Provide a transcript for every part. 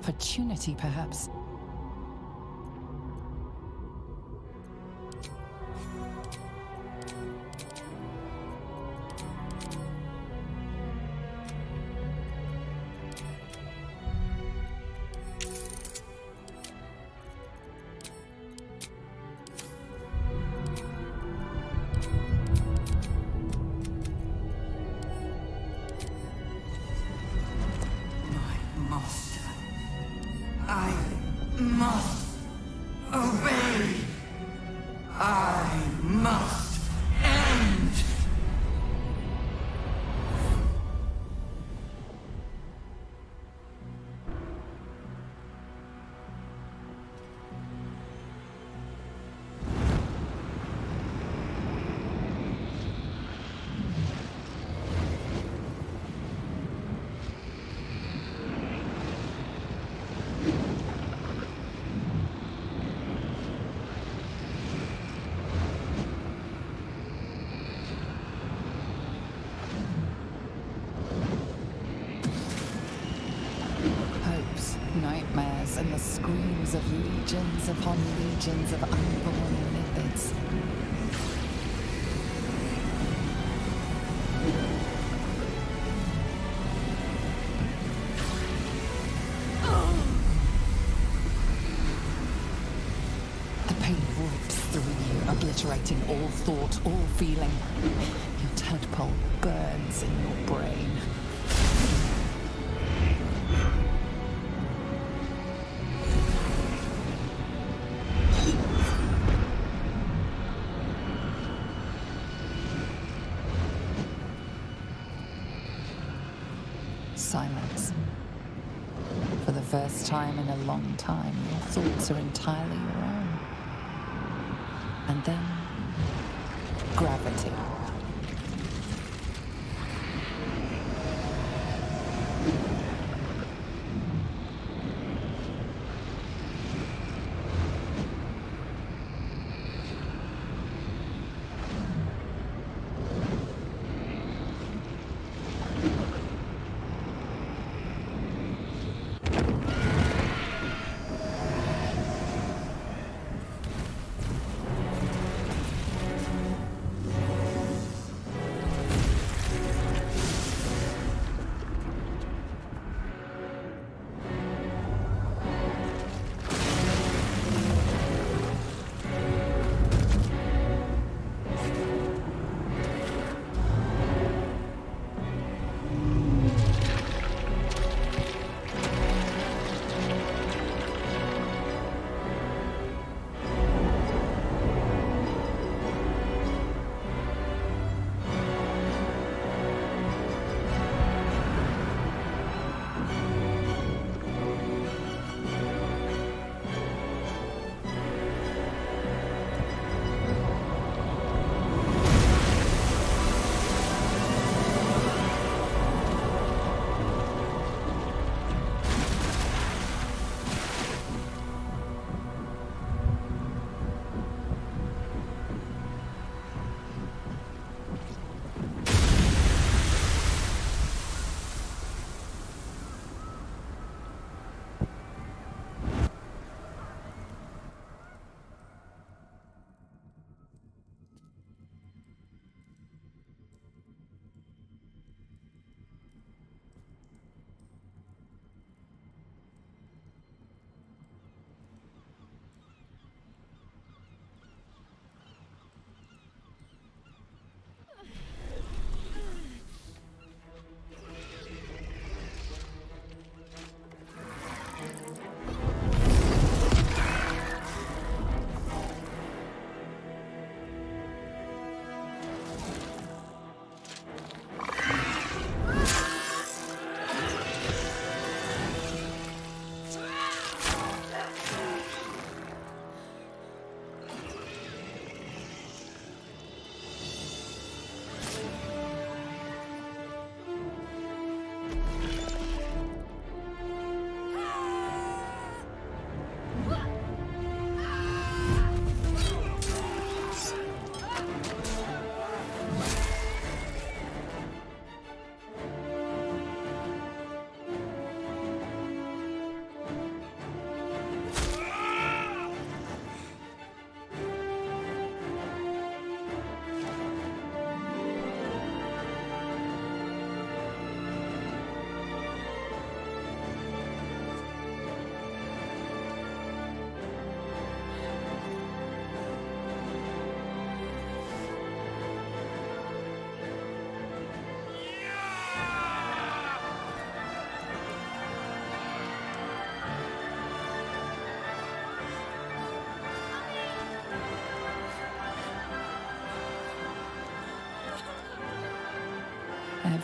opportunity, perhaps. I must obey. I must end. Hopes, nightmares, and the screams of legions upon legions of unborn lipids. The pain rips through you, obliterating all thought, all feeling. Your tadpole burns in your brain. Silence. For the first time in a long time, your thoughts are entirely your own. And then, gravity.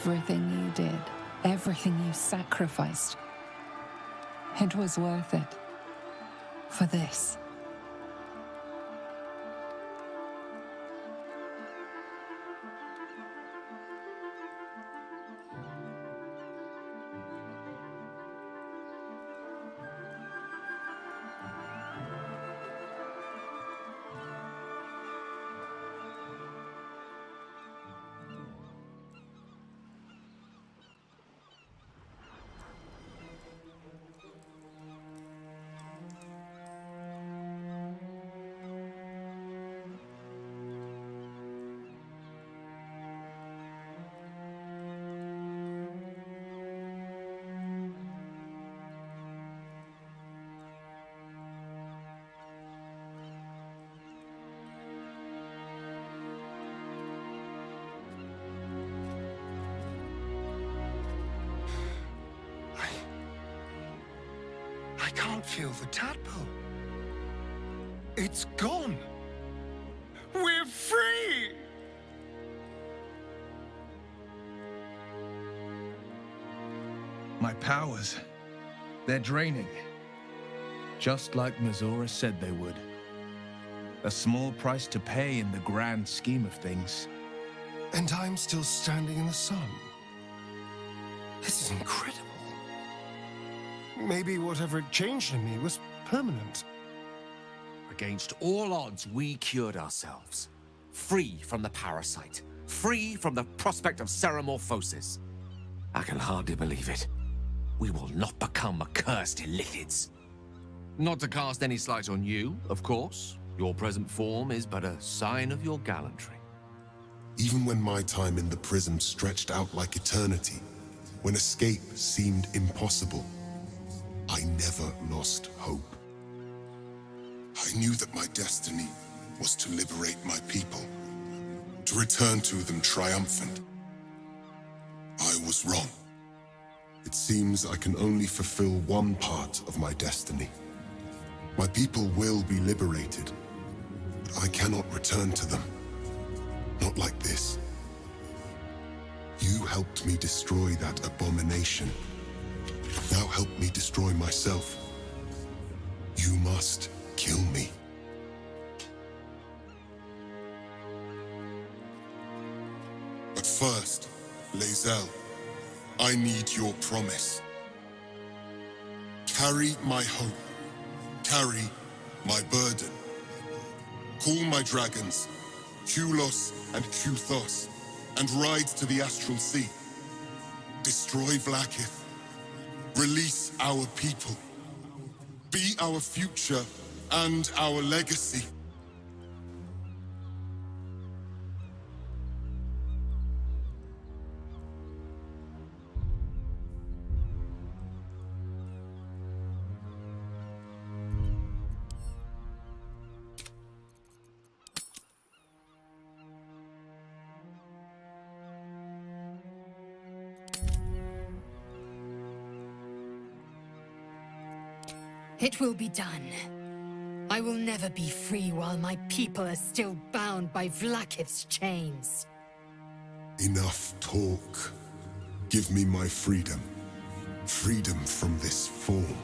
everything you did, everything you sacrificed, it was worth it. For this. I can't feel the tadpole. It's gone. We're free! My powers, they're draining. Just like Mazora said they would. A small price to pay in the grand scheme of things. And I'm still standing in the sun. This is incredible. Maybe whatever had changed in me was permanent. Against all odds, we cured ourselves. Free from the parasite. Free from the prospect of ceremorphosis. I can hardly believe it. We will not become accursed illithids. Not to cast any slight on you, of course. Your present form is but a sign of your gallantry. Even when my time in the prism stretched out like eternity, when escape seemed impossible, I never lost hope. I knew that my destiny was to liberate my people, to return to them triumphant. I was wrong. It seems I can only fulfill one part of my destiny. My people will be liberated, but I cannot return to them. Not like this. You helped me destroy that abomination. Now help me destroy myself. You must kill me. But first, Lae'zel, I need your promise. Carry my hope. Carry my burden. Call my dragons, Kulos and Kuthos, and ride to the Astral Sea. Destroy Vlaakith. Release our people. Be our future and our legacy. It will be done. I will never be free while my people are still bound by Vlaakith's chains. Enough talk. Give me my freedom. Freedom from this form.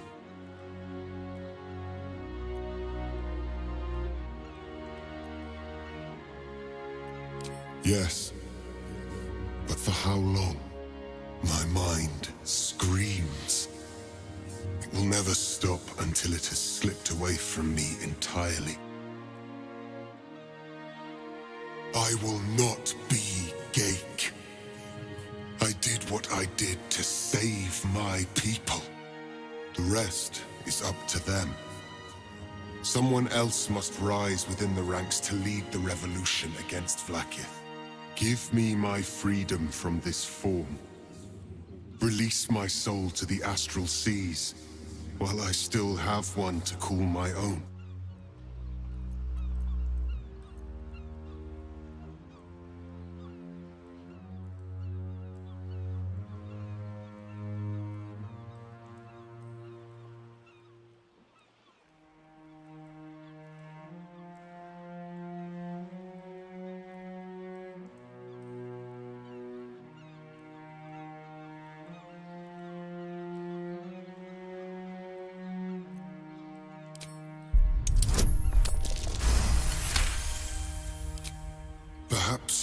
Yes. But for how long? My mind screams. It will never stop until it has slipped away from me entirely. I will not be Ghaik. I did what I did to save my people. The rest is up to them. Someone else must rise within the ranks to lead the revolution against Vlaakith. Give me my freedom from this form. Release my soul to the astral seas, while I still have one to call my own.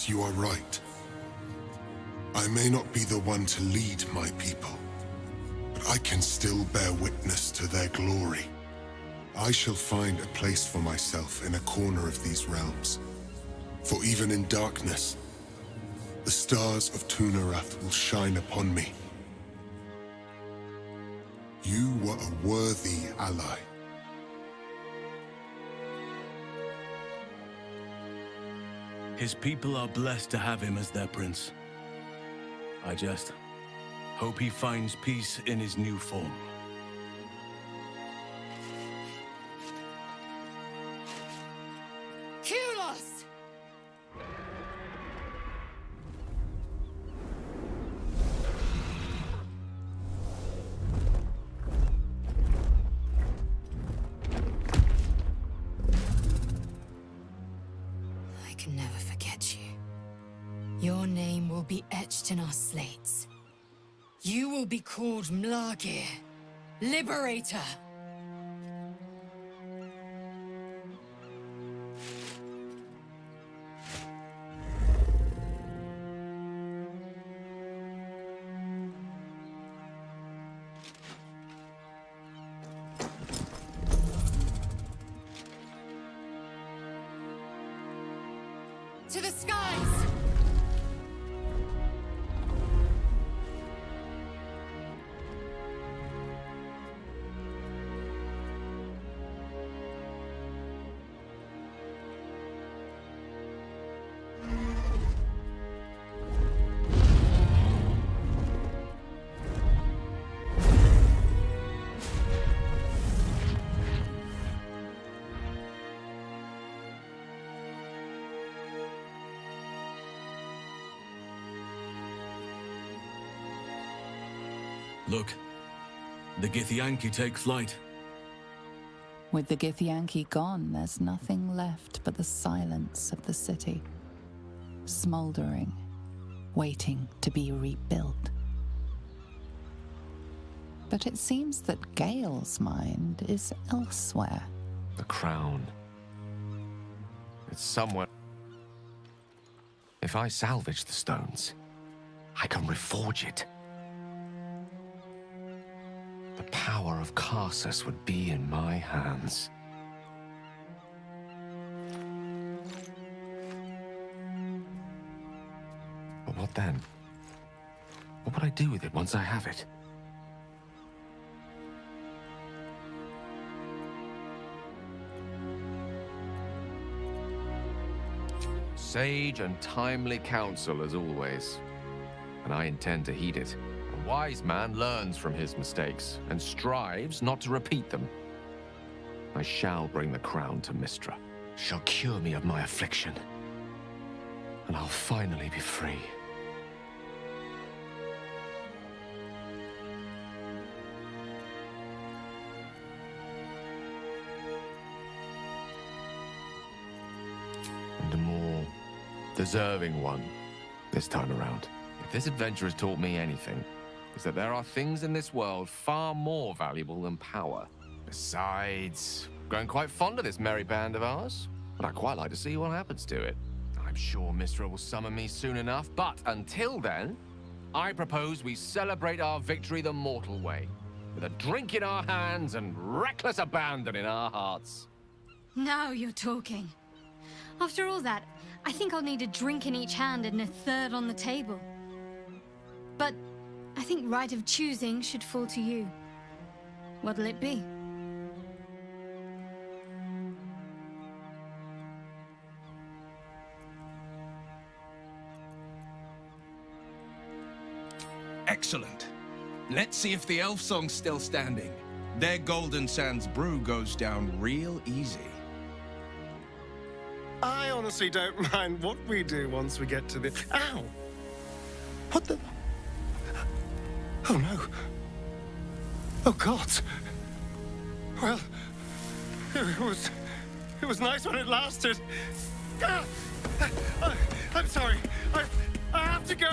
Perhaps you are right. I may not be the one to lead my people, but I can still bear witness to their glory. I shall find a place for myself in a corner of these realms. For even in darkness, the stars of Tunarath will shine upon me. You were a worthy ally. His people are blessed to have him as their prince. I just hope he finds peace in his new form. Kulos! I can never forget you. Your name will be etched in our slates. You will be called Mlagir, Liberator. To the skies! Look, the Githyanki take flight. With the Githyanki gone, there's nothing left but the silence of the city, smoldering, waiting to be rebuilt. But it seems that Gale's mind is elsewhere. The crown. It's somewhere. If I salvage the stones, I can reforge it. The power of Karsus would be in my hands. But what then? What would I do with it once I have it? Sage and timely counsel as always, and I intend to heed it. A wise man learns from his mistakes and strives not to repeat them. I shall bring the crown to Mistra. She'll cure me of my affliction, and I'll finally be free. And a more deserving one this time around. If this adventure has taught me anything, it's that there are things in this world far more valuable than power. Besides, I'm growing quite fond of this merry band of ours, and I'd quite like to see what happens to it. I'm sure Mistra will summon me soon enough, but until then, I propose we celebrate our victory the mortal way, with a drink in our hands and reckless abandon in our hearts. Now you're talking. After all that, I think I'll need a drink in each hand and a third on the table. But I think right of choosing should fall to you. What'll it be? Excellent. Let's see if the elf song's still standing. Their Golden Sands brew goes down real easy. I honestly don't mind what we do once we get to the... Ow! What the... Oh no. Oh God. Well, it was nice when it lasted. Ah! I'm sorry. I have to go.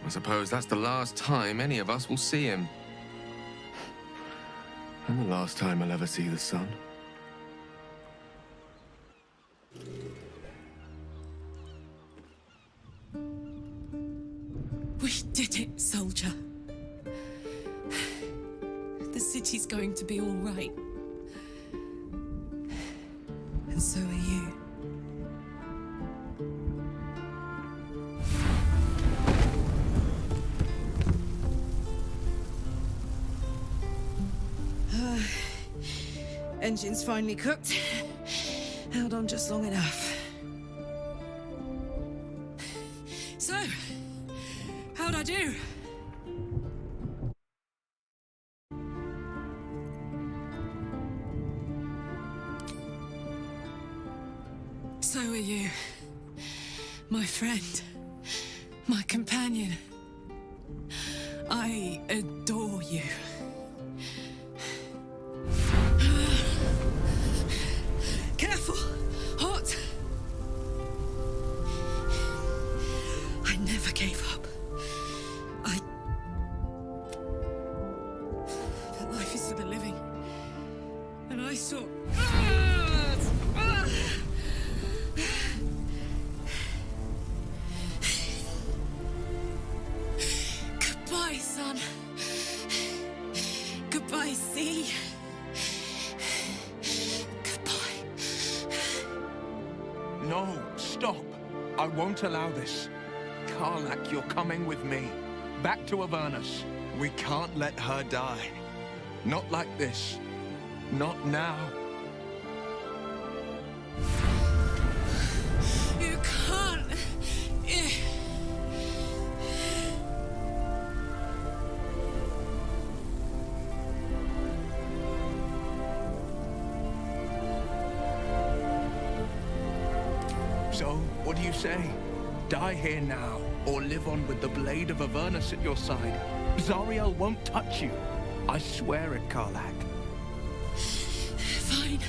I suppose that's the last time any of us will see him. And the last time I'll ever see the sun. We did it, soldier. The city's going to be all right. And so are you. Engine's finally cooked. Held on just long enough. So, how'd I do? So are you. My friend. My companion. I adore you. Careful! Hot! I never gave up. But life is for the living. And I saw... Goodbye, son. Goodbye, sea. No, stop. I won't allow this. Karlak, you're coming with me. Back to Avernus. We can't let her die. Not like this. Not now. You can't. So, what do you say? Die here now, or live on with the blade of Avernus at your side. Zariel won't touch you. I swear it, Karlak. Fine.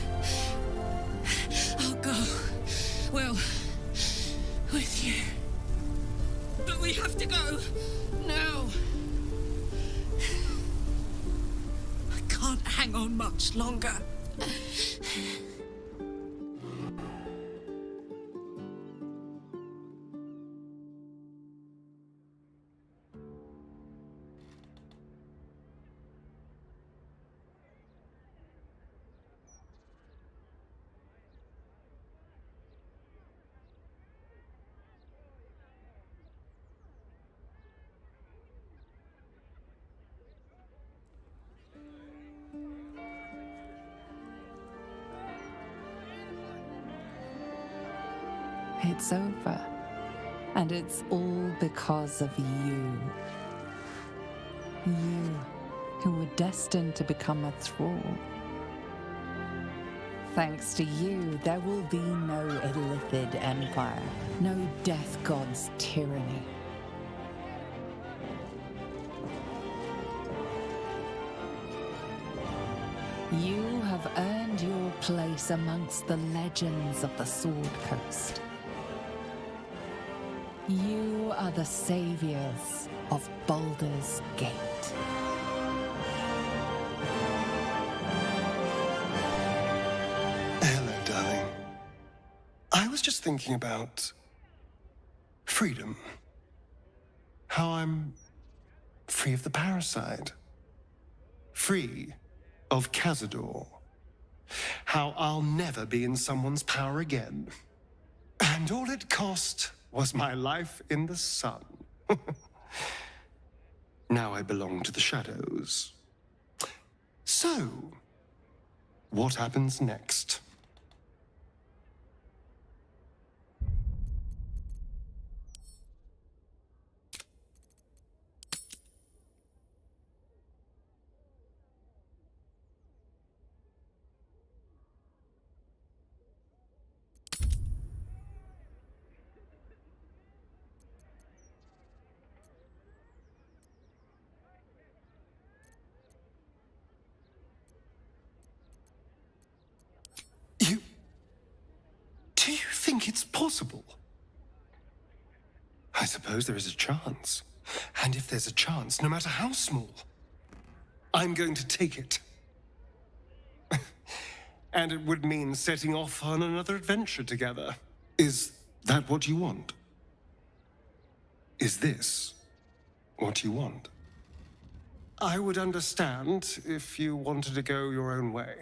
I'll go. Well, with you. But we have to go. Now. I can't hang on much longer. It's over. And it's all because of you. You, who were destined to become a thrall. Thanks to you, there will be no Illithid Empire, no Death God's tyranny. You have earned your place amongst the legends of the Sword Coast. You are the saviors of Baldur's Gate. Hello, darling. I was just thinking about freedom. How I'm free of the parasite. Free of Cazador. How I'll never be in someone's power again. And all it cost was my life in the sun. Now I belong to the shadows. So, what happens next? Do you think it's possible? I suppose there is a chance. And if there's a chance, no matter how small, I'm going to take it. And it would mean setting off on another adventure together. Is that what you want? Is this What do you want? I would understand if you wanted to go your own way.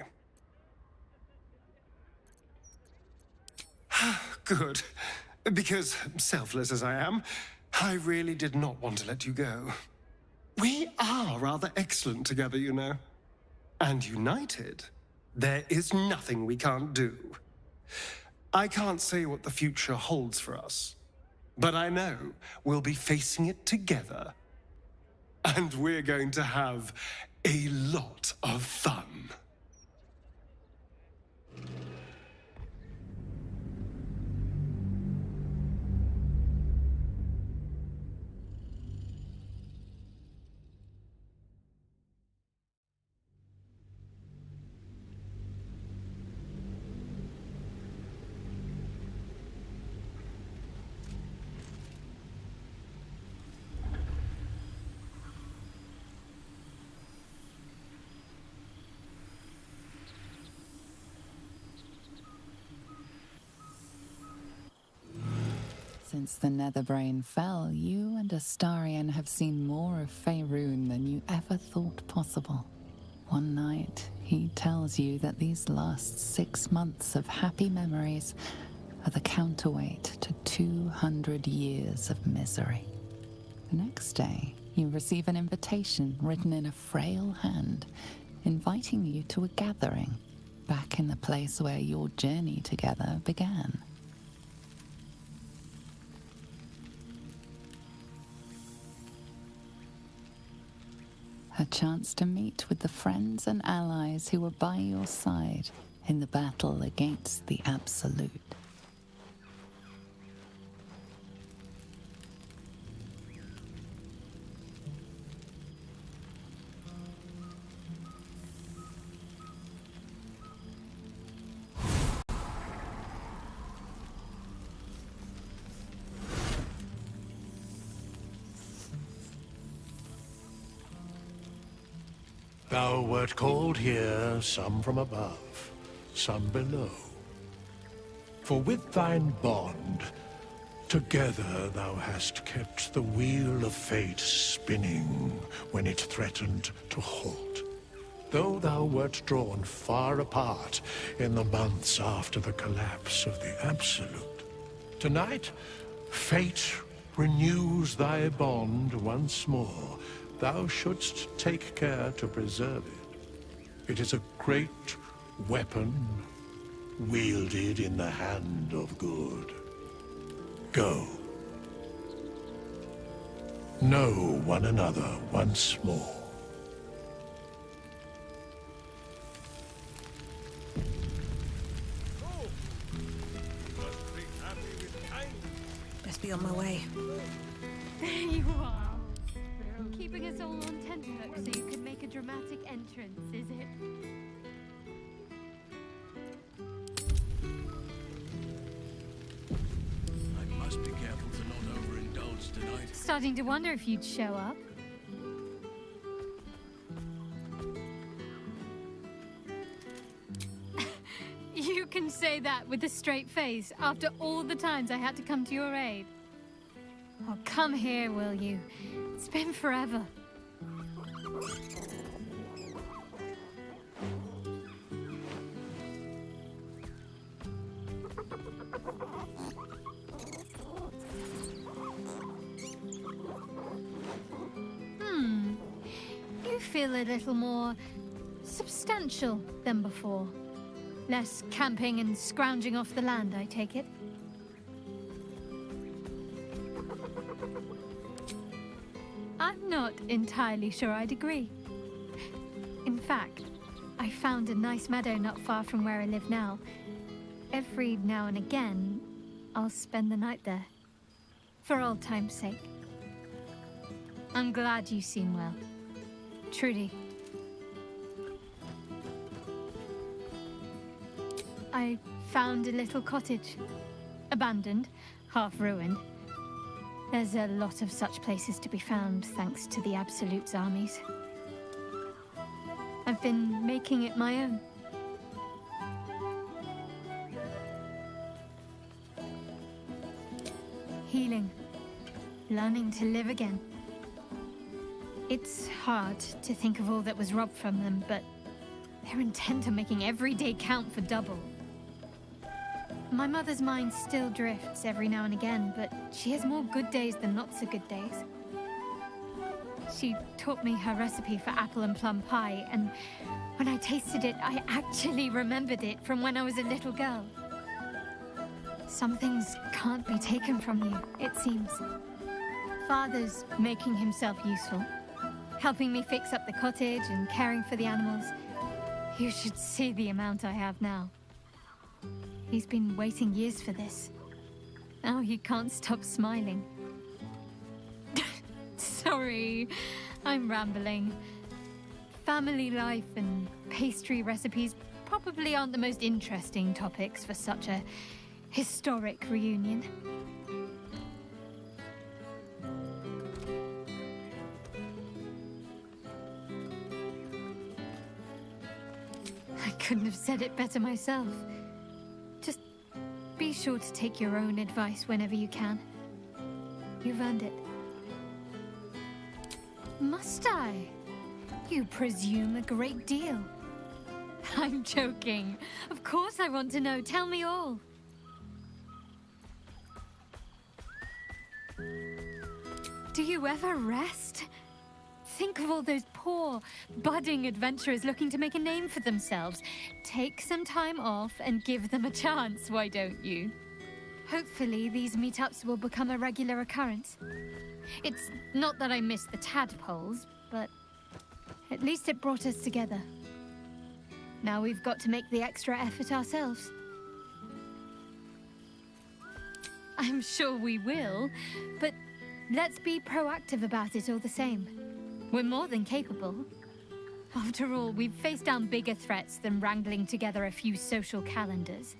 Good. Because, selfless as I am, I really did not want to let you go. We are rather excellent together, you know. And united, there is nothing we can't do. I can't say what the future holds for us, but I know we'll be facing it together. And we're going to have a lot of fun. Since the Netherbrain fell, you and Astarion have seen more of Faerun than you ever thought possible. One night, he tells you that these last 6 months of happy memories are the counterweight to 200 years of misery. The next day, you receive an invitation written in a frail hand, inviting you to a gathering back in the place where your journey together began. A chance to meet with the friends and allies who were by your side in the battle against the Absolute. Thou wert called here, some from above, some below. For with thine bond, together thou hast kept the wheel of fate spinning when it threatened to halt. Though thou wert drawn far apart in the months after the collapse of the Absolute, tonight, fate renews thy bond once more. Thou shouldst take care to preserve it. It is a great weapon, wielded in the hand of good. Go. Know one another once more. Best be on my way. There you are. Keeping us all on tenterhooks so you can make a dramatic entrance, is it? I must be careful to not overindulge tonight. Starting to wonder if you'd show up. You can say that with a straight face after all the times I had to come to your aid. Oh, come here, will you? It's been forever. You feel a little more substantial than before. Less camping and scrounging off the land, I take it. I'm not entirely sure I'd agree. In fact, I found a nice meadow not far from where I live now. Every now and again, I'll spend the night there. For old time's sake. I'm glad you seem well. Trudy. I found a little cottage. Abandoned, half ruined. There's a lot of such places to be found thanks to the Absolute's armies. I've been making it my own. Healing. Learning to live again. It's hard to think of all that was robbed from them, but they're intent on making every day count for double. My mother's mind still drifts every now and again, but she has more good days than not so good days. She taught me her recipe for apple and plum pie, and when I tasted it, I actually remembered it from when I was a little girl. Some things can't be taken from you, it seems. Father's making himself useful, helping me fix up the cottage and caring for the animals. You should see the amount I have now. He's been waiting years for this. Now he can't stop smiling. Sorry, I'm rambling. Family life and pastry recipes probably aren't the most interesting topics for such a historic reunion. I couldn't have said it better myself. Just be sure to take your own advice whenever you can. You've earned it. Must I? You presume a great deal. I'm joking. Of course I want to know. Tell me all. Do you ever rest? Think of all those poor, budding adventurers looking to make a name for themselves. Take some time off and give them a chance, why don't you? Hopefully these meetups will become a regular occurrence. It's not that I miss the tadpoles, but at least it brought us together. Now we've got to make the extra effort ourselves. I'm sure we will, but let's be proactive about it all the same. We're more than capable. After all, we've faced down bigger threats than wrangling together a few social calendars.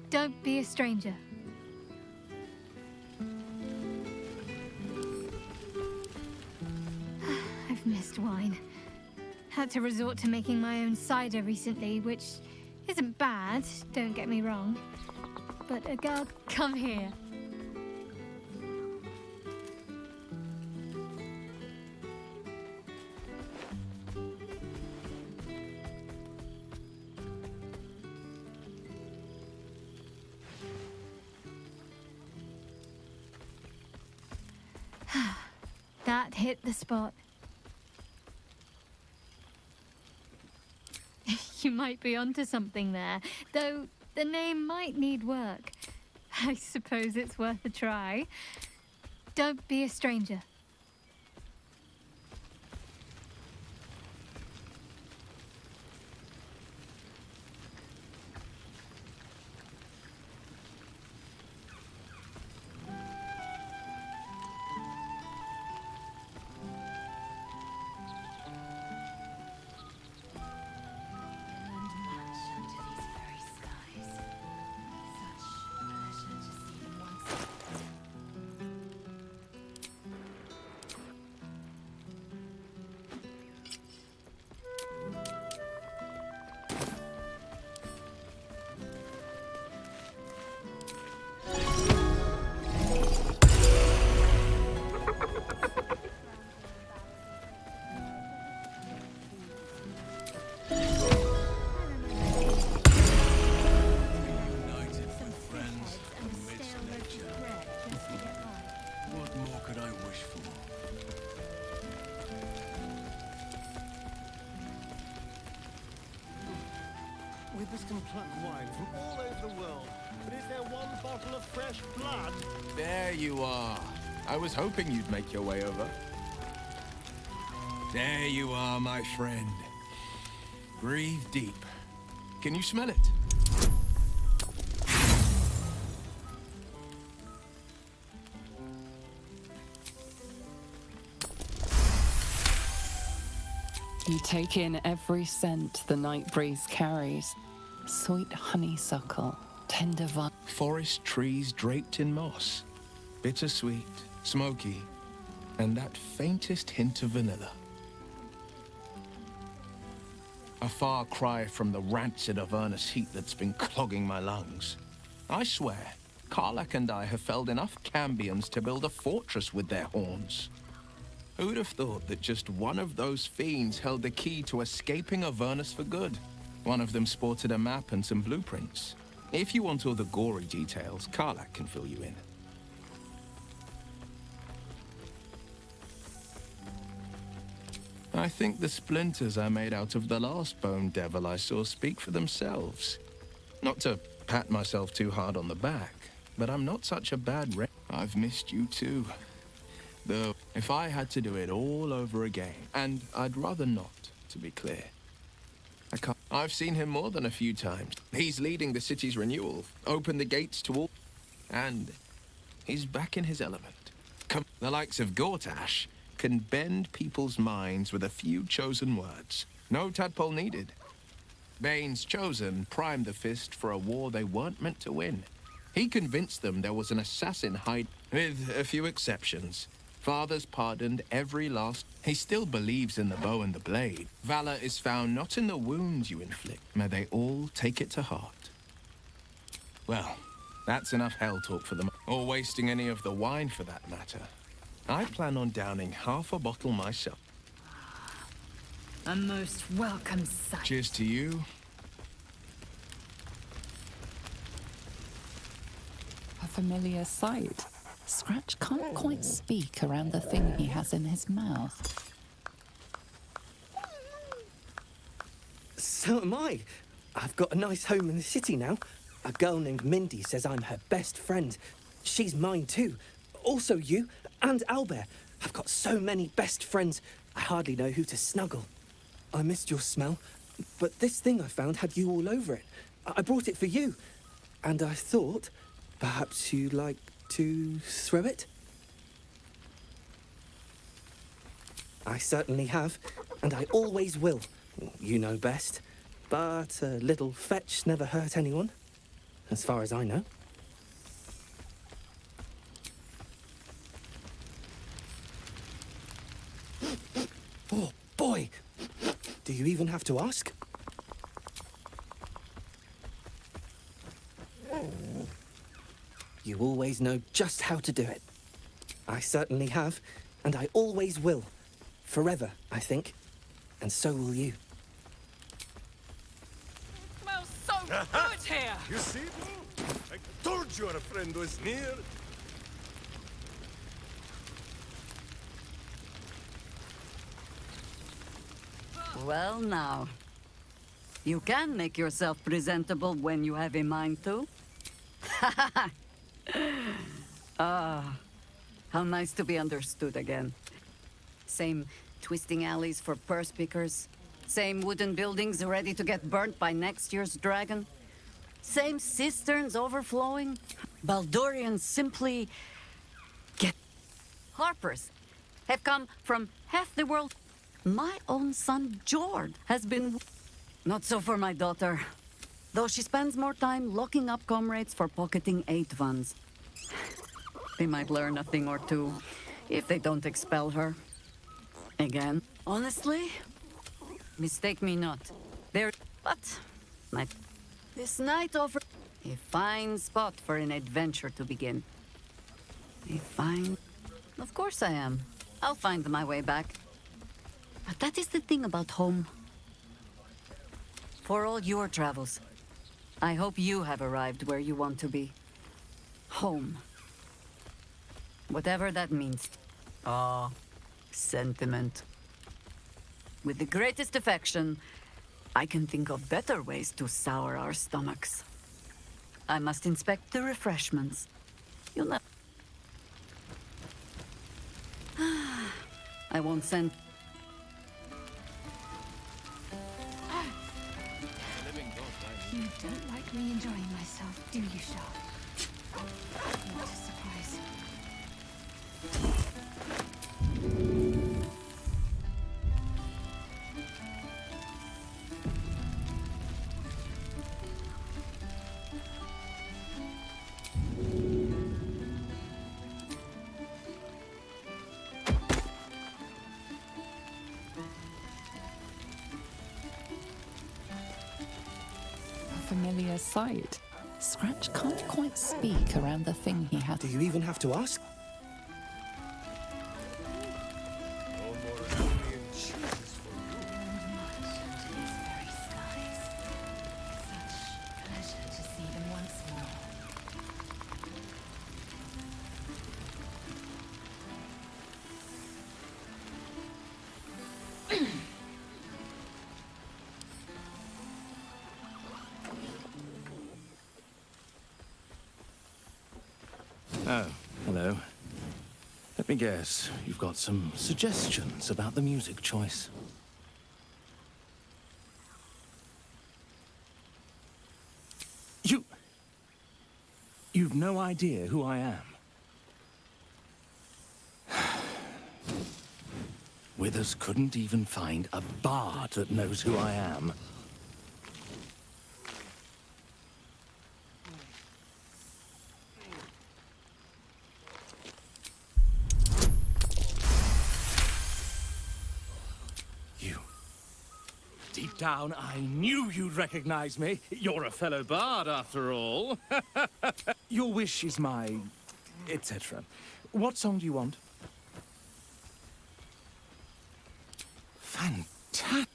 Don't be a stranger. I've missed wine. Had to resort to making my own cider recently, which isn't bad, don't get me wrong. But a girl, come here. That hit the spot. You might be onto something there, though the name might need work. I suppose it's worth a try. Don't be a stranger. With this can pluck wine from all over the world, but is there one bottle of fresh blood? There you are. I was hoping you'd make your way over. There you are, my friend. Breathe deep. Can you smell it? You take in every scent the night breeze carries. Sweet honeysuckle, tender vine. Forest trees draped in moss. Bittersweet, smoky, and that faintest hint of vanilla. A far cry from the rancid Avernus heat that's been clogging my lungs. I swear, Karlach and I have felled enough Cambions to build a fortress with their horns. Who'd have thought that just one of those fiends held the key to escaping Avernus for good? One of them sported a map and some blueprints. If you want all the gory details, Karlach can fill you in. I think the splinters I made out of the last bone devil I saw speak for themselves. Not to pat myself too hard on the back, but I'm not such a bad I've missed you too. Though, if I had to do it all over again, and I'd rather not, to be clear. I've seen him more than a few times. He's leading the city's renewal, opened the gates to all, and he's back in his element. The likes of Gortash can bend people's minds with a few chosen words. No tadpole needed. Bane's Chosen primed the fist for a war they weren't meant to win. He convinced them there was an assassin hide, with a few exceptions. Father's pardoned every last. He still believes in the bow and the blade. Valor is found not in the wounds you inflict. May they all take it to heart. Well, that's enough hell talk for them, or wasting any of the wine for that matter. I plan on downing half a bottle myself. A most welcome sight. Cheers to you. A familiar sight. Scratch can't quite speak around the thing he has in his mouth. So am I. I've got a nice home in the city now. A girl named Mindy says I'm her best friend. She's mine too. Also you and Albert. I've got so many best friends, I hardly know who to snuggle. I missed your smell, but this thing I found had you all over it. I brought it for you. And I thought, perhaps you'd like to throw it? I certainly have, and I always will. You know best. But a little fetch never hurt anyone, as far as I know. Oh, boy! Do you even have to ask? You always know just how to do it. I certainly have, and I always will. Forever, I think. And so will you. Smells so good here! You see? I told you our friend was near. Well now, you can make yourself presentable when you have a mind to. Ah, how nice to be understood again. Same twisting alleys for purse pickers. Same wooden buildings ready to get burnt by next year's dragon. Same cisterns overflowing. Baldurians simply get... Harpers have come from half the world. My own son, Jord, has been... Not so for my daughter. Though she spends more time locking up comrades for pocketing 8 ones. They might learn a thing or two, if they don't expel her. Again, honestly, mistake me not. But this night offers a fine spot for an adventure to begin. A fine... Of course I am. I'll find my way back. But that is the thing about home. For all your travels, I hope you have arrived where you want to be. Home. Whatever that means. Ah, sentiment. With the greatest affection, I can think of better ways to sour our stomachs. I must inspect the refreshments. You'll know. I won't send... You don't like me enjoying myself, do you, Shaw? What a surprise. A familiar sight. Scratch can't quite speak around the thing he had. Do you even have to ask? Oh, hello. Let me guess, you've got some suggestions about the music choice. You've no idea who I am. Withers couldn't even find a bard that knows who I am. Deep down, I knew you'd recognize me. You're a fellow bard, after all. Your wish is my... etc. What song do you want? Fantastic.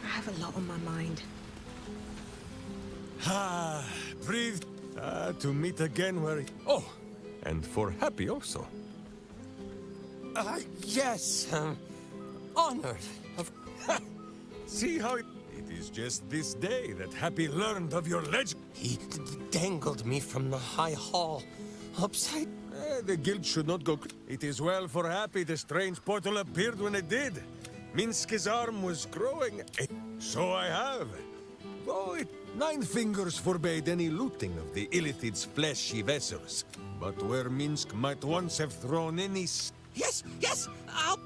I have a lot on my mind. Breathe. To meet again where... Oh, and for Happy also. Yes, honored. See how it is just this day that Happy learned of your legend. He dangled me from the high hall, upside... The guild should not go... It is well for Happy the strange portal appeared when it did. Minsk's arm was growing. So I have. Though 9 fingers forbade any looting of the Illithid's fleshy vessels. But where Minsk might once have thrown any... Yes, I'll...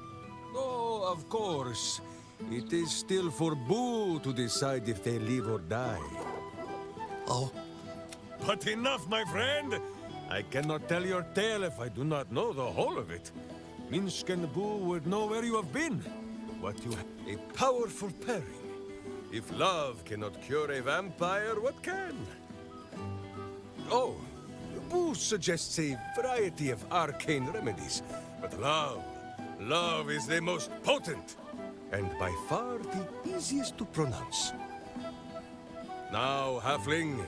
Oh, of course. It is still for Boo to decide if they live or die. Oh. But enough, my friend! I cannot tell your tale if I do not know the whole of it. Minsk and Boo would know where you have been. What you have... A powerful pairing. If love cannot cure a vampire, what can? Oh, Boo suggests a variety of arcane remedies. But love is the most potent. And by far the easiest to pronounce. Now, Halfling,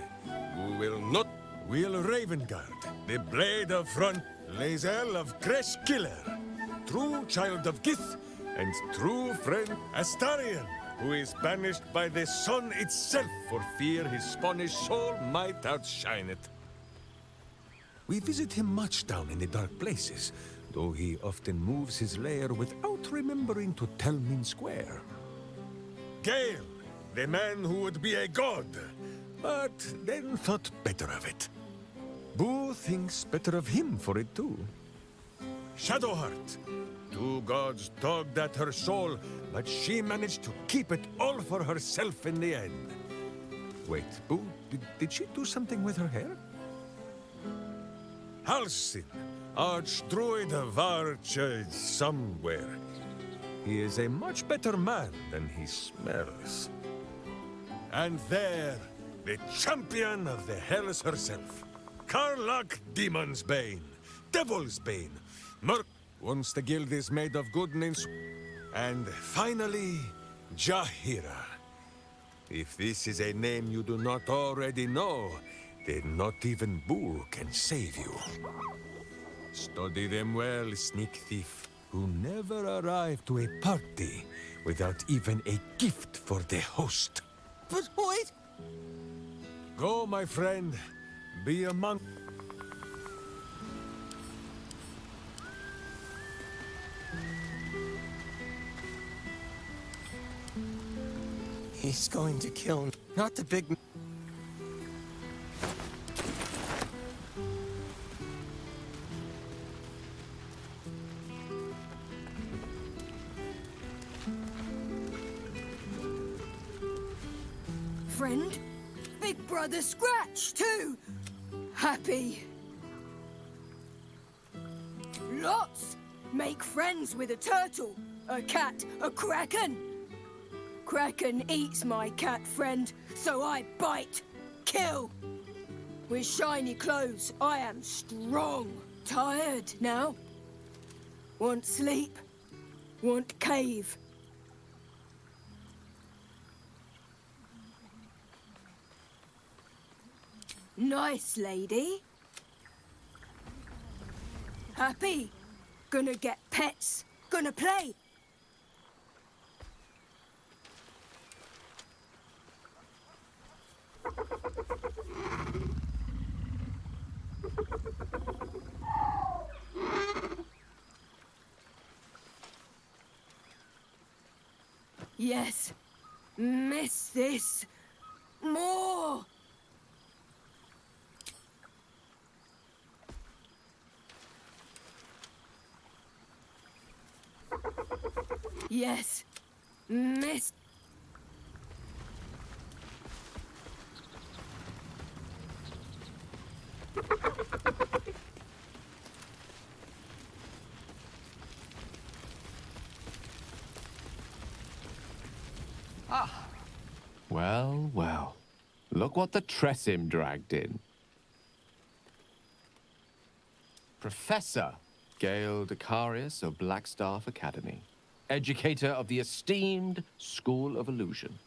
who will not... Will Ravengard, the blade of front, Lae'zel of Creshkiller, true child of Gith, and true friend Astarion, who is banished by the sun itself for fear his Spanish soul might outshine it. We visit him much down in the dark places, though he often moves his lair without remembering to tell Minsk where. Gale, the man who would be a god, but then thought better of it. Boo thinks better of him for it too. Shadowheart, 2 gods tugged at her soul, but she managed to keep it all for herself in the end. Wait, Boo, did she do something with her hair? Halsin, Archdruid of Arch somewhere. He is a much better man than he smells. And there, the champion of the Hells herself. Karlach Demon's Bane, Devil's Bane, Murk. Once the guild is made of good names. And finally, Jahira. If this is a name you do not already know, then not even Boo can save you. Study them well, sneak thief. who never arrive to a party without even a gift for the host. But wait! Go, my friend. Be a monk. He's going to kill me. Not the big... Friend? Big Brother Scratch, too! Happy. Lots! Make friends with a turtle, a cat, a kraken. Kraken eats my cat friend, so I bite, kill. With shiny clothes, I am strong. Tired now. Want sleep. Want cave. Nice lady. Happy. Gonna get pets. Gonna play. Yes. Miss this. More. Yes. Miss. Well, well. Look what the Tressim dragged in. Professor Gale Decarius of Blackstaff Academy. Educator of the esteemed School of Illusion.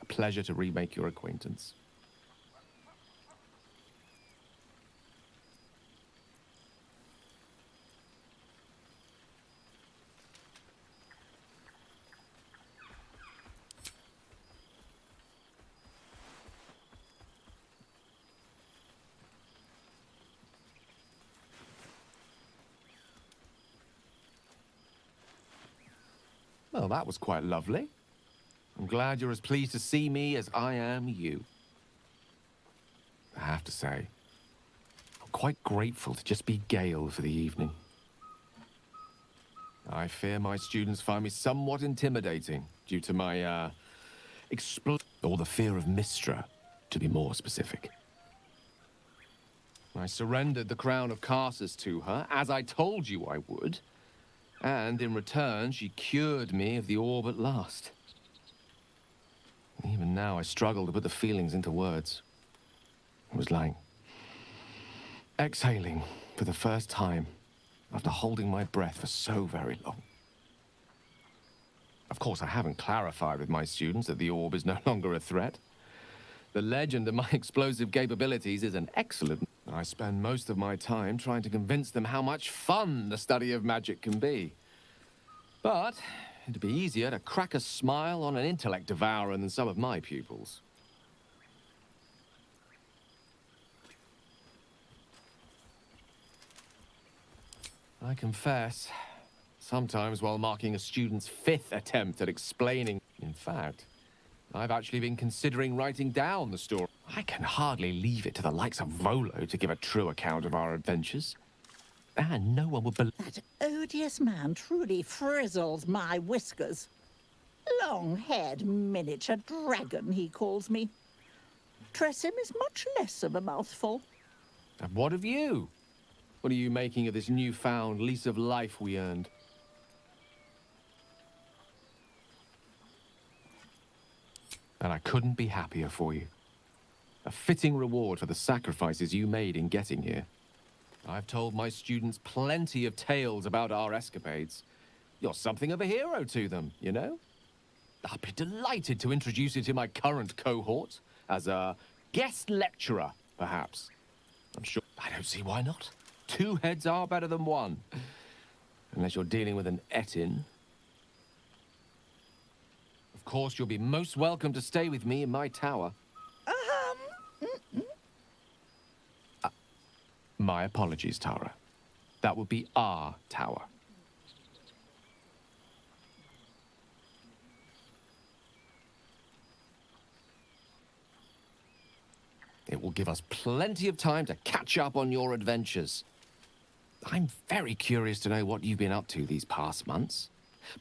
A pleasure to remake your acquaintance. Well, that was quite lovely. I'm glad you're as pleased to see me as I am you. I have to say, I'm quite grateful to just be Gale for the evening. I fear my students find me somewhat intimidating due to my, or the fear of Mystra, to be more specific. I surrendered the crown of Carsus to her, as I told you I would. And in return, she cured me of the orb at last. Even now, I struggle to put the feelings into words. It was like exhaling for the first time after holding my breath for so very long. Of course, I haven't clarified with my students that the orb is no longer a threat. The legend of my explosive capabilities is an excellent... I spend most of my time trying to convince them how much fun the study of magic can be. But it'd be easier to crack a smile on an intellect devourer than some of my pupils. I confess, sometimes while marking a student's 5th attempt at explaining... In fact, I've actually been considering writing down the story. I can hardly leave it to the likes of Volo to give a true account of our adventures. And no one would believe... That odious man truly frizzles my whiskers. Long-haired miniature dragon, he calls me. Tressim is much less of a mouthful. And what of you? What are you making of this newfound lease of life we earned? And I couldn't be happier for you. A fitting reward for the sacrifices you made in getting here. I've told my students plenty of tales about our escapades. You're something of a hero to them, you know? I'd be delighted to introduce you to my current cohort as a guest lecturer, perhaps. I'm sure... I don't see why not. 2 heads are better than 1. Unless you're dealing with an Etin. Of course, you'll be most welcome to stay with me in my tower. My apologies, Tara. That would be our tower. It will give us plenty of time to catch up on your adventures. I'm very curious to know what you've been up to these past months.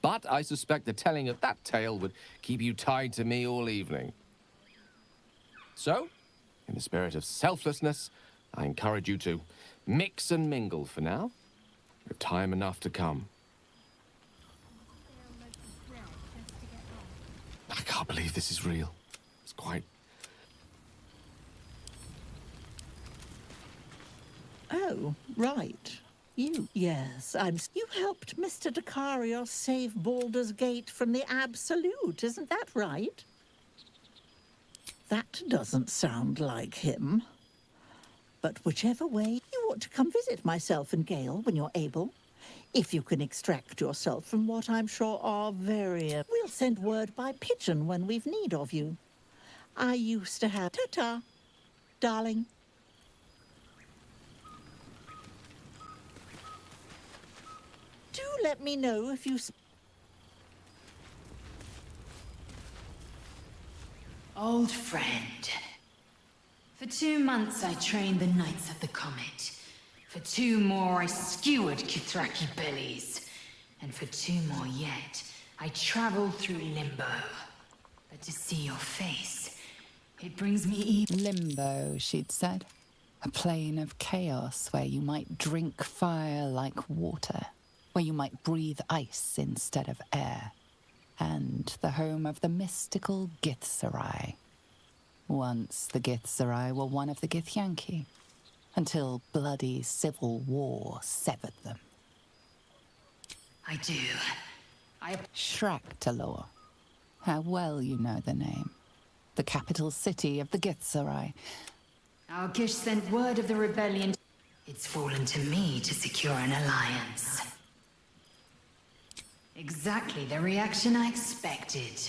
But I suspect the telling of that tale would keep you tied to me all evening. So, in the spirit of selflessness, I encourage you to mix and mingle for now, with time enough to come. I can't believe this is real. It's quite... Oh, right. You. Yes, You helped Mr. Dicarios save Baldur's Gate from the Absolute, isn't that right? That doesn't sound like him. But whichever way, you ought to come visit myself and Gale when you're able. If you can extract yourself from what I'm sure are very... We'll send word by pigeon when we've need of you. I used to have... Ta-ta, darling. Do let me know if you... Old friend. For 2 months I trained the Knights of the Comet. For 2 more I skewered Kithraki bellies. And for 2 more yet, I traveled through Limbo. But to see your face, it brings me Limbo, she'd said. A plane of chaos where you might drink fire like water, where you might breathe ice instead of air, and the home of the mystical Githzerai. Once the Githzerai were one of the Githyanki, until bloody civil war severed them. I do. Shraktalor. How well you know the name. The capital city of the Githzerai. Our Gish sent word of the rebellion. It's fallen to me to secure an alliance. Exactly the reaction I expected.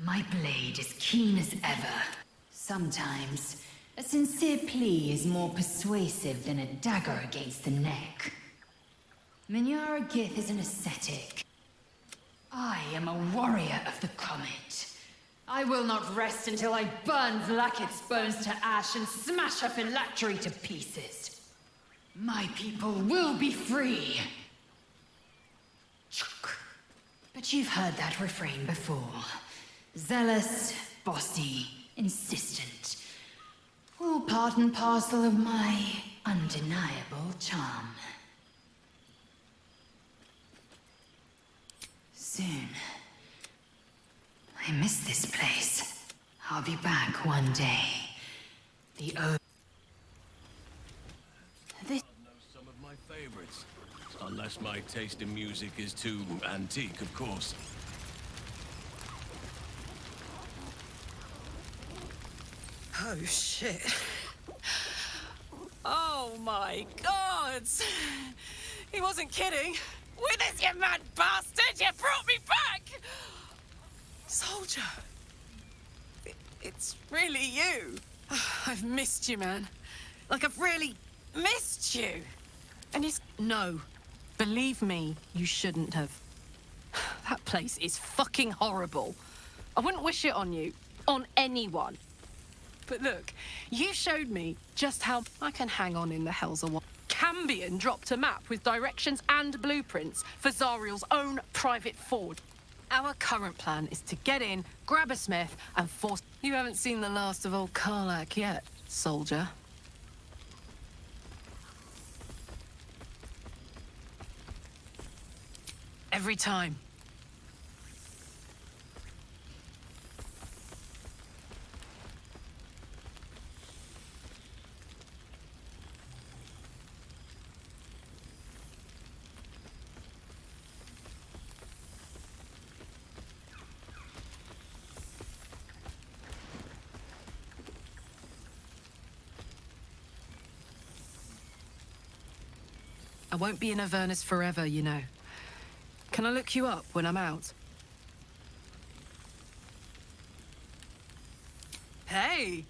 My blade is keen as ever. Sometimes, a sincere plea is more persuasive than a dagger against the neck. Minyara Gith is an ascetic. I am a warrior of the Comet. I will not rest until I burn Vlaakith's bones to ash and smash her phylactery to pieces. My people will be free. But you've heard that refrain before. Zealous, bossy, insistent. All part and parcel of my undeniable charm. Soon. I miss this place. I'll be back one day. Some of my favorites. Unless my taste in music is too antique, of course. Oh, shit. Oh, my God! He wasn't kidding. Withers, you mad bastard! You brought me back! Soldier. It's really you. I've missed you, man. Like, I've really missed you. And it's... No. Believe me, you shouldn't have. That place is fucking horrible. I wouldn't wish it on you. On anyone. But look, you showed me just how I can hang on in the hells of what. Cambion dropped a map with directions and blueprints for Zariel's own private forge. Our current plan is to get in, grab a smith, and force... You haven't seen the last of old Karlak yet, soldier. Every time. I won't be in Avernus forever, you know. Can I look you up when I'm out? Hey,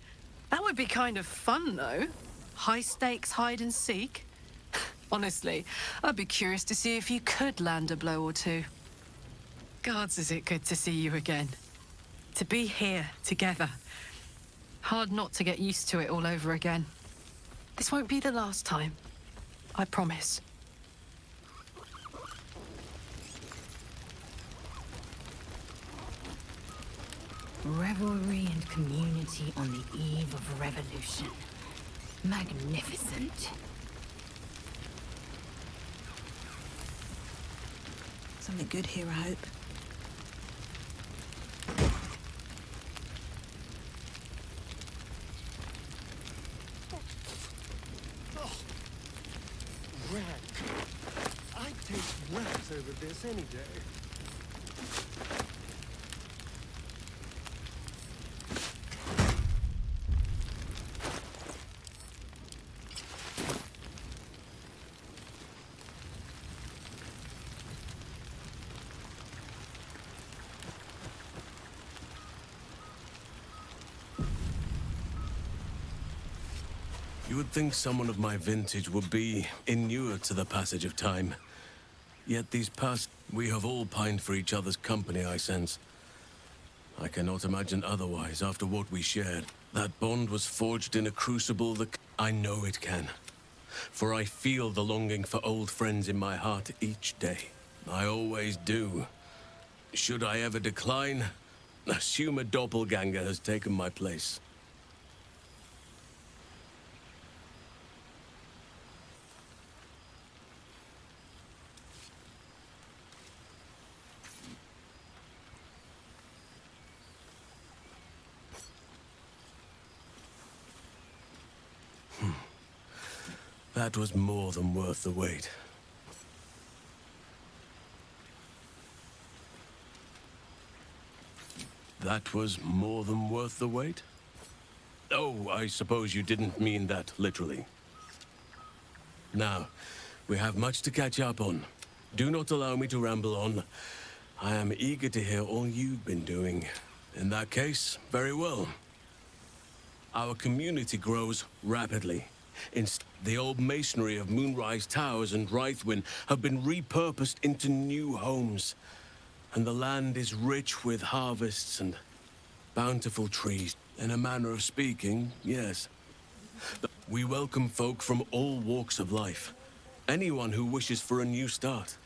that would be kind of fun, though. High stakes hide and seek. Honestly, I'd be curious to see if you could land a blow or two. Gods, is it good to see you again. To be here, together. Hard not to get used to it all over again. This won't be the last time. I promise. Revelry and community on the eve of revolution. Magnificent. Something good here, I hope. Rank. I'd take rats over this any day. You would think someone of my vintage would be inured to the passage of time. Yet these past, we have all pined for each other's company, I sense. I cannot imagine otherwise after what we shared. That bond was forged in a crucible that I know it can. For I feel the longing for old friends in my heart each day. I always do. Should I ever decline, assume a doppelganger has taken my place. That was more than worth the wait. That was more than worth the wait? Oh, I suppose you didn't mean that literally. Now, we have much to catch up on. Do not allow me to ramble on. I am eager to hear all you've been doing. In that case, very well. Our community grows rapidly. The old masonry of Moonrise Towers and Rythwin have been repurposed into new homes. And the land is rich with harvests and bountiful trees. In a manner of speaking, yes. We welcome folk from all walks of life. Anyone who wishes for a new start.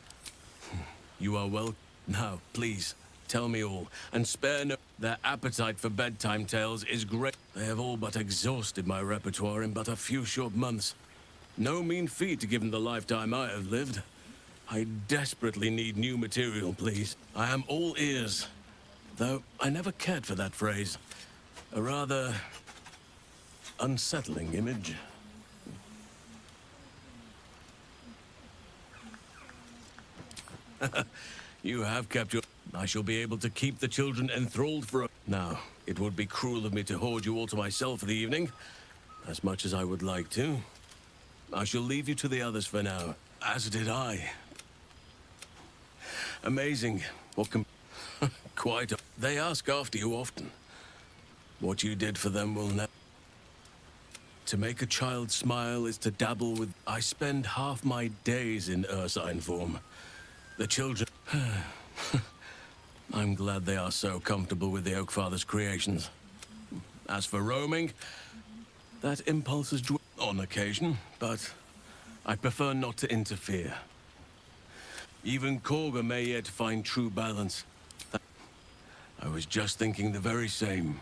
You are welcome. Now, please, tell me all, and spare no... Their appetite for bedtime tales is great. They have all but exhausted my repertoire in but a few short months. No mean feat given the lifetime I have lived. I desperately need new material, please. I am all ears. Though I never cared for that phrase. A rather unsettling image. You have kept your... I shall be able to keep the children enthralled for a... Now, it would be cruel of me to hoard you all to myself for the evening, as much as I would like to. I shall leave you to the others for now, as did I. Amazing what can... Quite... They ask after you often. What you did for them will never... To make a child smile is to dabble with... I spend half my days in ursine form. The children... I'm glad they are so comfortable with the Oakfather's creations. As for roaming, that impulse is on occasion, but I prefer not to interfere. Even Korga may yet find true balance. I was just thinking the very same.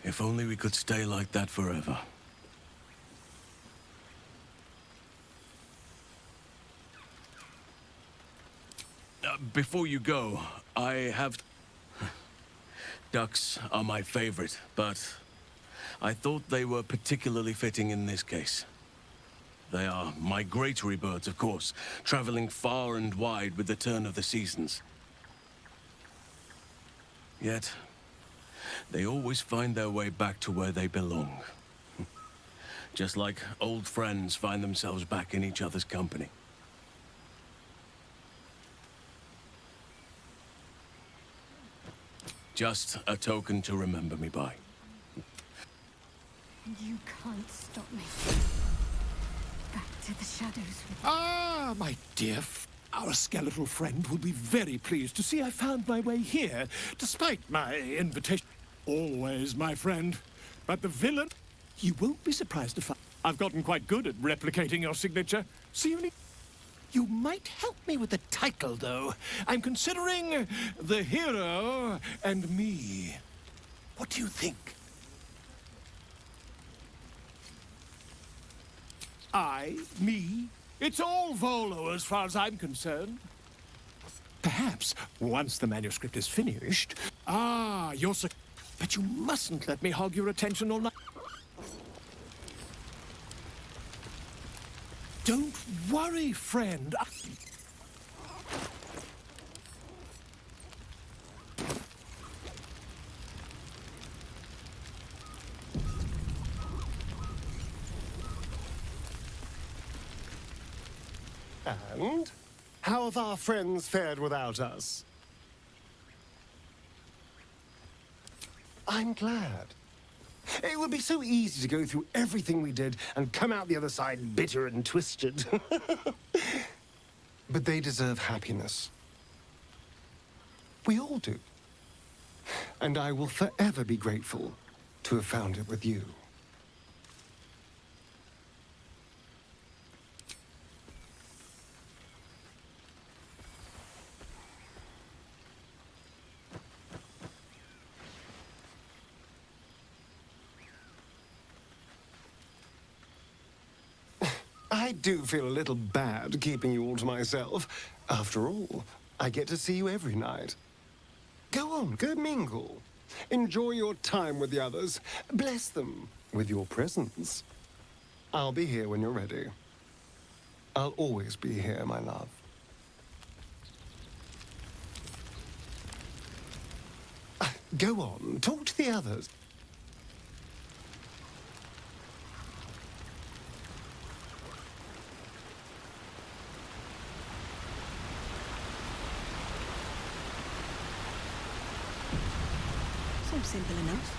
If only we could stay like that forever. Before you go, I have... Ducks are my favorite, but I thought they were particularly fitting in this case. They are migratory birds, of course, traveling far and wide with the turn of the seasons. Yet, they always find their way back to where they belong. Just like old friends find themselves back in each other's company. Just a token to remember me by. You can't stop me. Back to the shadows with you. Ah, my dear. Our skeletal friend will be very pleased to see I found my way here, despite my invitation. Always, my friend. But the villain... You won't be surprised to find... I've gotten quite good at replicating your signature. See you... You might help me with the title, though. I'm considering The Hero and Me. What do you think? Me. It's all Volo as far as I'm concerned. Perhaps, once the manuscript is finished... Ah, you're so... But you mustn't let me hog your attention all night. Don't worry, friend. And how have our friends fared without us? I'm glad. It would be so easy to go through everything we did and come out the other side bitter and twisted. But they deserve happiness. We all do. And I will forever be grateful to have found it with you. I do feel a little bad keeping you all to myself. After all, I get to see you every night. Go on, go mingle. Enjoy your time with the others. Bless them with your presence. I'll be here when you're ready. I'll always be here, my love. Go on, talk to the others. Seems simple enough.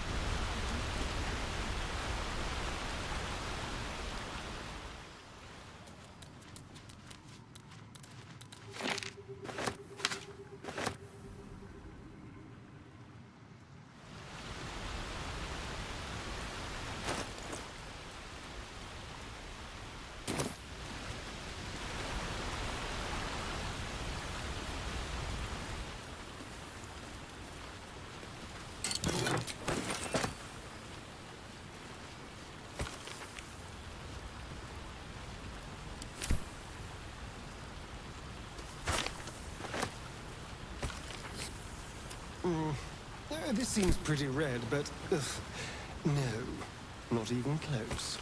This seems pretty red, but no, not even close.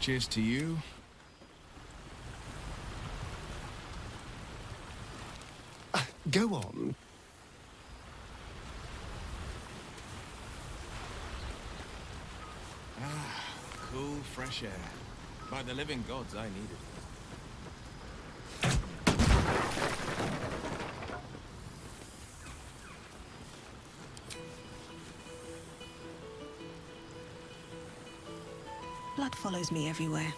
Cheers to you. Go on. Ah, cool, fresh air. By the living gods, I need it. Blood follows me everywhere.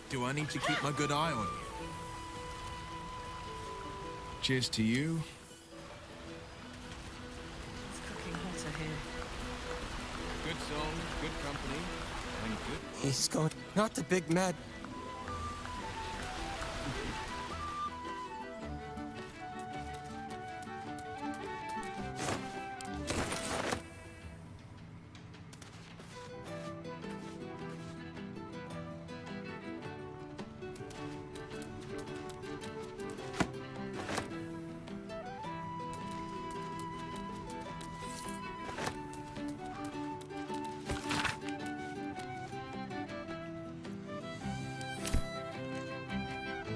Do I need to keep my good eye on you? Cheers to you. It's cooking hotter here. Good song, good company, and good... He's going... Not the big mad...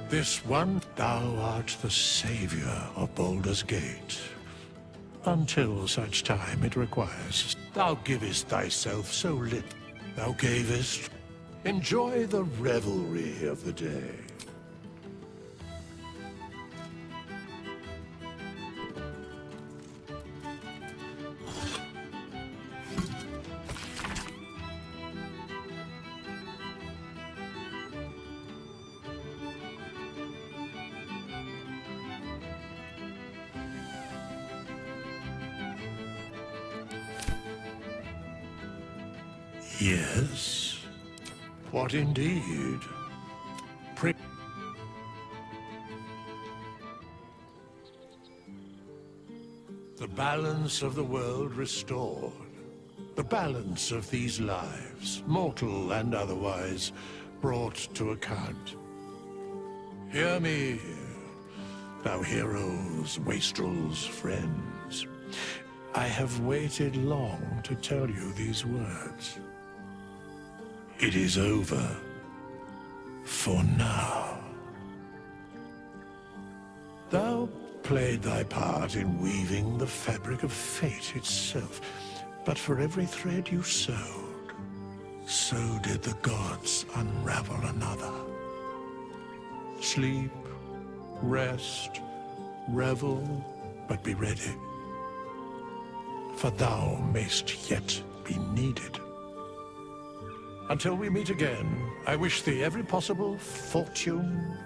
This one, thou art the savior of Baldur's Gate. Until such time it requires, thou givest thyself so little. Thou gavest. Enjoy the revelry of the day. Yes? What indeed? The balance of the world restored. The balance of these lives, mortal and otherwise, brought to account. Hear me, thou heroes, wastrels, friends. I have waited long to tell you these words. It is over. For now. Thou played thy part in weaving the fabric of fate itself, but for every thread you sewed, so did the gods unravel another. Sleep, rest, revel, but be ready. For thou mayst yet be needed. Until we meet again, I wish thee every possible fortune,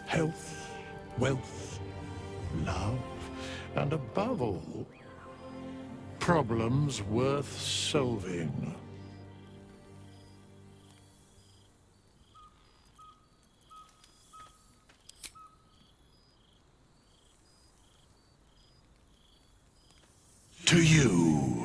health, wealth, love, and above all, problems worth solving. To you.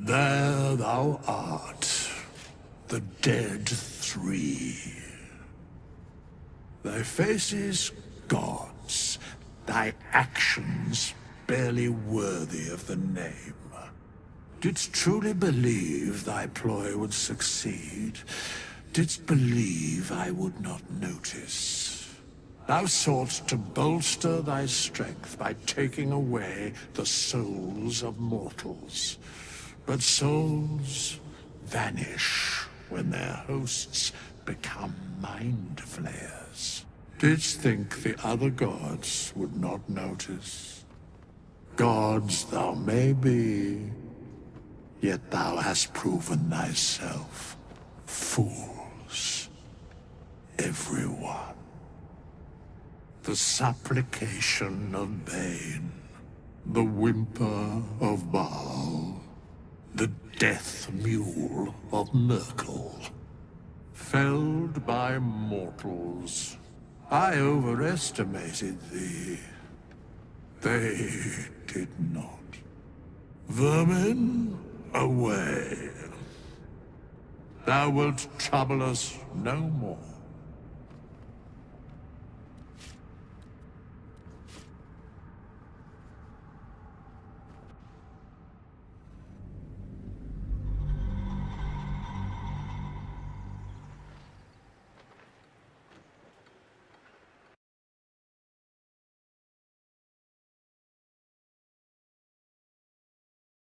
There thou art, the dead three. Thy faces gods, thy actions barely worthy of the name. Didst truly believe thy ploy would succeed? Didst believe I would not notice? Thou soughtst to bolster thy strength by taking away the souls of mortals. But souls vanish when their hosts become mind flayers. Didst think the other gods would not notice? Gods thou may be, yet thou hast proven thyself fools, everyone. The supplication of Bane, the whimper of Baal, the death mule of Merkel. Felled by mortals, I overestimated thee. They did not. Vermin, away. Thou wilt trouble us no more.